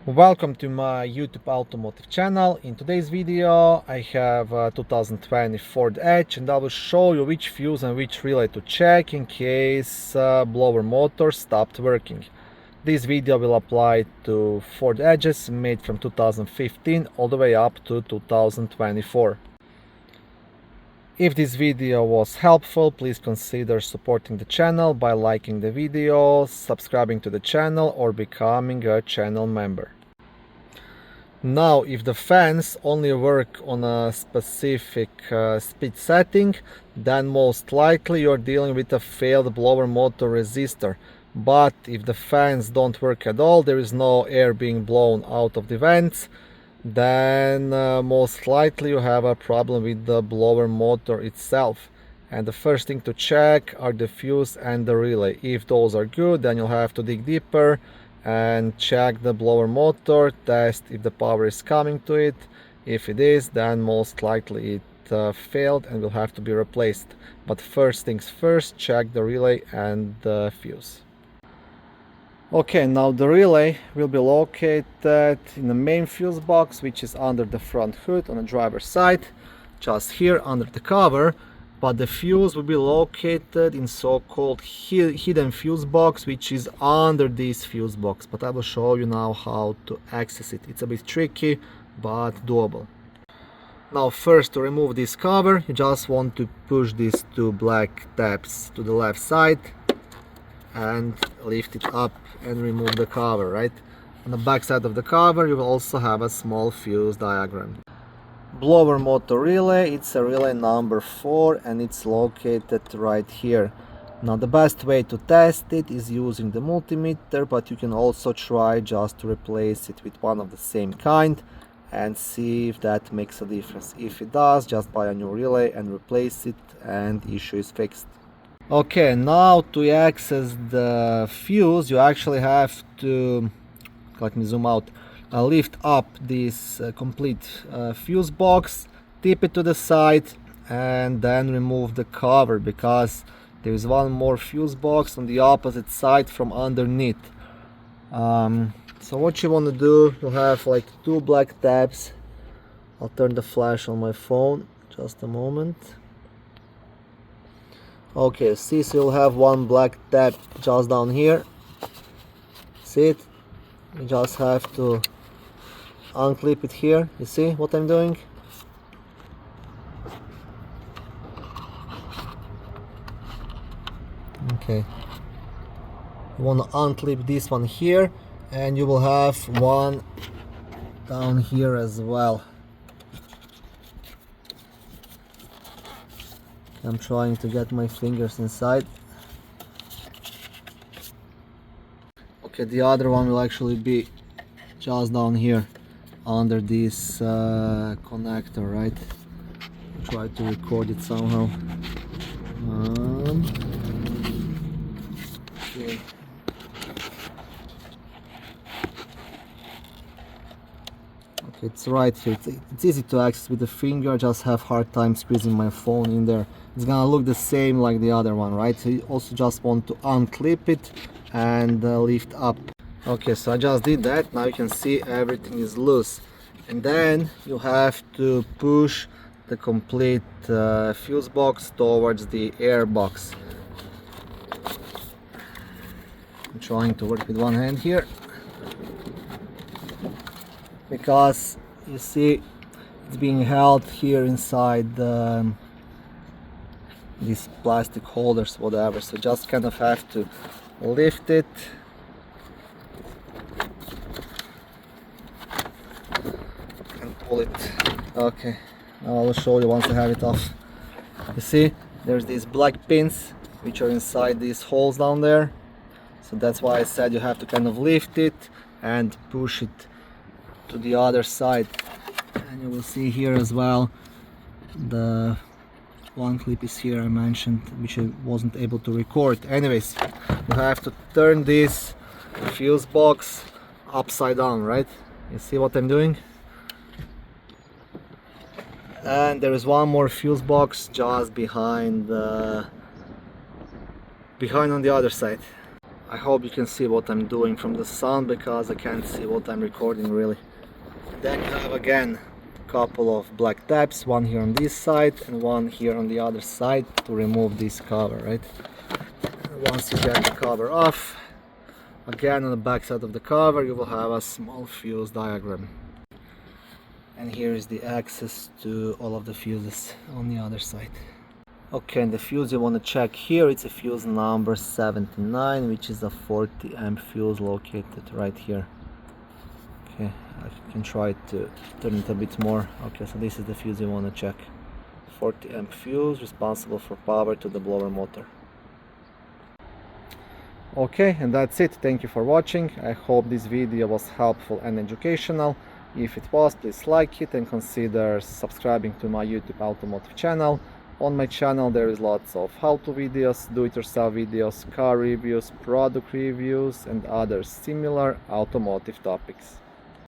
Welcome to my YouTube automotive channel. In today's video I have a 2020 Ford Edge and I will show you which fuse and which relay to check in case blower motor stopped working. This video will apply to Ford Edges made from 2015 all the way up to 2024. If this video was helpful, please consider supporting the channel by liking the video, subscribing to the channel or becoming a channel member. Now, if the fans only work on a specific speed setting, then most likely you're dealing with a failed blower motor resistor. But if the fans don't work at all, there is no air being blown out of the vents, then most likely you have a problem with the blower motor itself. And the first thing to check are the fuse and the relay. If those are good, then you'll have to dig deeper and check the blower motor, test if the power is coming to it. If it is, then most likely it failed and will have to be replaced. But first things first, check the relay and the fuse. Okay, now the relay will be located in the main fuse box, which is under the front hood on the driver's side, just here under the cover. But the fuse will be located in so-called hidden fuse box, which is under this fuse box. But I will show you now how to access it. It's a bit tricky, but doable. Now first, to remove this cover, you just want to push these two black tabs to the left side and lift it up and remove the cover, right? On the back side of the cover you will also have a small fuse diagram. Blower motor relay, it's a relay number 4 and it's located right here. Now the best way to test it is using the multimeter, but you can also try just to replace it with one of the same kind and see if that makes a difference. If it does, just buy a new relay and replace it and the issue is fixed. Okay, now to access the fuse you actually have to, let me zoom out, lift up this complete fuse box, tip it to the side and then remove the cover, because there is one more fuse box on the opposite side from underneath. So what you want to do, you'll have like two black tabs. I'll turn the flash on my phone, just a moment. Okay, see, so you'll have one black tab just down here. See it? You just have to unclip it here. You see what I'm doing? Okay. You want to unclip this one here, and you will have one down here as well. I'm trying to get my fingers inside. Okay, the other one will actually be just down here under this connector, right? Try to record it somehow. Okay. Okay, it's right here. It's easy to access with the finger. I just have hard time squeezing my phone in there. It's gonna look the same like the other one, right? So you also just want to unclip it and lift up. Okay, so I just did that. Now you can see everything is loose, and then you have to push the complete fuse box towards the air box. I'm trying to work with one hand here because you see it's being held here inside these plastic holders, whatever. So just kind of have to lift it and pull it. Okay, now I will show you once I have it off. You see there's these black pins which are inside these holes down there, so that's why I said you have to kind of lift it and push it to the other side. And you will see here as well the one clip is here I mentioned, which I wasn't able to record. Anyways, you have to turn this fuse box upside down, right? You see what I'm doing? And there is one more fuse box just behind on the other side. I hope you can see what I'm doing from the sun, because I can't see what I'm recording really. Then you have again a couple of black tabs, one here on this side and one here on the other side, to remove this cover, right? Once you get the cover off, again on the back side of the cover you will have a small fuse diagram. And here is the access to all of the fuses on the other side. Okay, and the fuse you want to check here, it's a fuse number 79, which is a 40 amp fuse located right here. Okay, I can try to turn it a bit more. Okay, so this is the fuse you want to check. 40 amp fuse, responsible for power to the blower motor. Okay, and that's it. Thank you for watching. I hope this video was helpful and educational. If it was, please like it and consider subscribing to my YouTube automotive channel. On my channel there is lots of how-to videos, do-it-yourself videos, car reviews, product reviews and other similar automotive topics.